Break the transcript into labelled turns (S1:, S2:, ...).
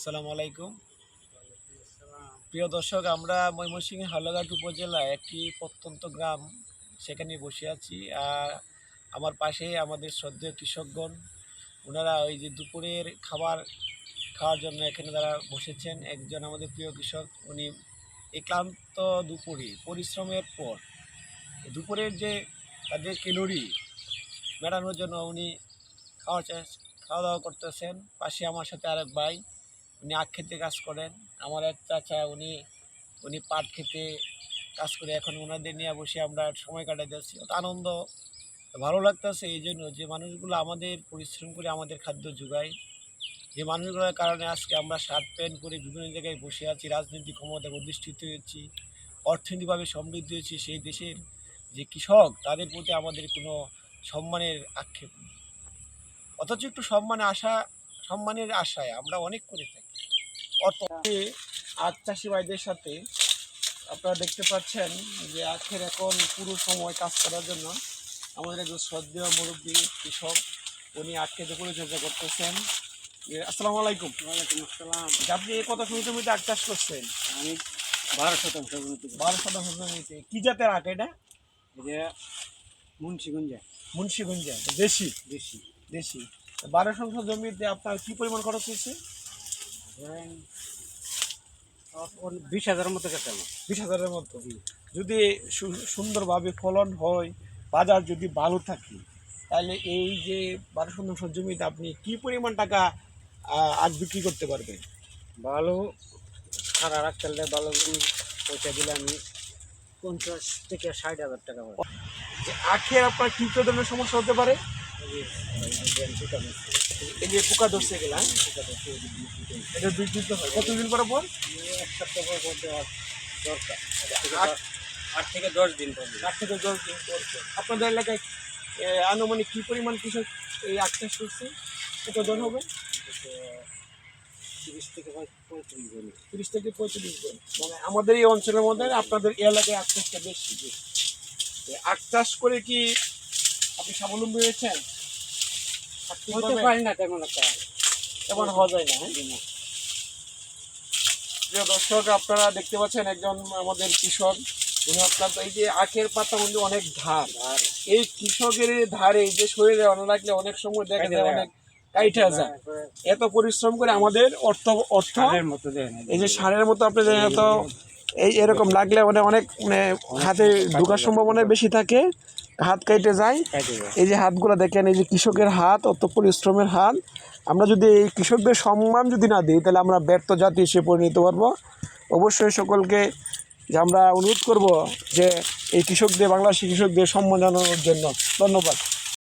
S1: আসসালামু আলাইকুম। প্রিয় দর্শক, আমরা ময়মনসিংহের হালুয়াঘাট উপজেলায় একটি প্রত্যন্ত গ্রাম, সেখানে বসে আছি। আর আমার পাশেই আমাদের শ্রদ্ধেয় কৃষকগণ, ওনারা ওই যে দুপুরের খাবার খাওয়ার জন্য এখানে তারা বসেছেন। একজন আমাদের প্রিয় কৃষক, উনি এই ক্লান্ত দুপুরে পরিশ্রমের পর দুপুরের যে তাদের ক্যালোরি মেটানোর জন্য উনি খাওয়া দাওয়া করতেছেন। পাশে আমার সাথে আরেক ভাই, উনি আখ খেতে কাজ করেন। আমার এক চাচা, উনি পাট খেতে কাজ করে। এখন ওনাদের নিয়ে বসে আমরা সময় কাটাইতেছি। অত আনন্দ ভালো লাগতেছে এই জন্য যে মানুষগুলো আমাদের পরিশ্রম করে আমাদের খাদ্য যোগায়। যে মানুষগুলোর কারণে আজকে আমরা শার্ট প্যান্ট করে বিভিন্ন জায়গায় বসে আছি, রাজনৈতিক ক্ষমতায় অধিষ্ঠিত হয়েছি, অর্থনৈতিকভাবে সমৃদ্ধ হয়েছি। সেই দেশের যে কৃষক, তাদের প্রতি আমাদের কোনো সম্মানের আক্ষেপ নেই, অথচ একটু সম্মানের আশায় আমরা অনেক করে থাকি। আখ চাষি ভাইদের সাথে আপনারা দেখতে পাচ্ছেন যে আখের এখন পুরো সময় কাজ করার জন্য আমাদের একজন শ্রদ্ধেয় মুরব্বী কৃষক, উনি আখকে পরিচর্যা করতেছেন। আসসালামু আলাইকুম।
S2: ওয়ালাইকুম আসসালাম।
S1: আপনি কত জমিতে আখ চাষ করছেন?
S2: আমি 12 শতাংশ জমিতে।
S1: 12 শতাংশ জমিতে। কি জাতের আখ এটা?
S2: এটা মুন্সিগঞ্জে।
S1: মুন্সিগঞ্জে দেশি।
S2: দেশি।
S1: দেশি 12 শতাংশ জমিতে আপনার কি পরিমাণ খরচ হয়েছে?
S2: ধরেন 20,000-এর মতো গেছে আমার।
S1: 20,000-এর মতো। যদি সুন্দরভাবে ফলন হয়, বাজার যদি ভালো থাকে, তাহলে এই যে 12 শতাংশ জমিতে আপনি কি পরিমাণ টাকা আখ বিক্রি করতে পারবেন?
S2: ভালো সারা রাখতে ভালো পয়সা দিলে আমি 50,000-60,000 টাকা পাবো।
S1: যে আখের আপনার কী ধরনের সমস্যা হতে পারে? এই যে পোকা ধরছে গেলা, এটা বিদ্যুৎ হয় কতদিন পর পর?
S2: 1 সপ্তাহ পর দেওয়ার দরকার। 8 থেকে 10 দিন পর।
S1: 8 থেকে 10 দিন পর। আপনাদের এলাকায় আনুমানিক কী পরিমাণ কৃষক এই আখ চাষ করছে? কত জন হবে?
S2: 30 থেকে 35 জন।
S1: 30 থেকে 35 জন। মানে আমাদের এই অঞ্চলের মধ্যে আপনাদের এই এলাকায় আখ চাষটা বেশি। আখ চাষ করে কি আপনি স্বাবলম্বী হয়েছেন?
S2: হতে পারি না তেমন একটা,
S1: তেমন হওয়া যায় না। প্রিয় দর্শক, আপনারা দেখতে পাচ্ছেন একজন আমাদের কৃষক, উনি আপনার এই যে আখের পাতা মধ্যে অনেক ধার, আর এই কৃষকের ধারে যে শরীরে অন্ন রাখলে অনেক সময় দেখা যায় অনেক কাইটা যায়। এত পরিশ্রম করে আমাদের অর্থ
S2: মতো দেয় না।
S1: এই যে সারের মতো আপনি এত এরকম লাগলে অনেক হাতে ঢোকার সম্ভাবনা বেশি থাকে, হাত কেটে যায়। এই যে হাতগুলো দেখেন, এই যে কৃষকের হাত, অত পরিশ্রমের হাত। আমরা যদি এই কৃষকদের সম্মান যদি না দিই, তাহলে আমরা ব্যর্থ জাতি হিসেবে পরিণত পারবো। অবশ্যই সকলকে যে আমরা অনুরোধ করব যে এই কৃষকদের, বাংলাদেশি কৃষকদের সম্মান জানানোর জন্য। ধন্যবাদ।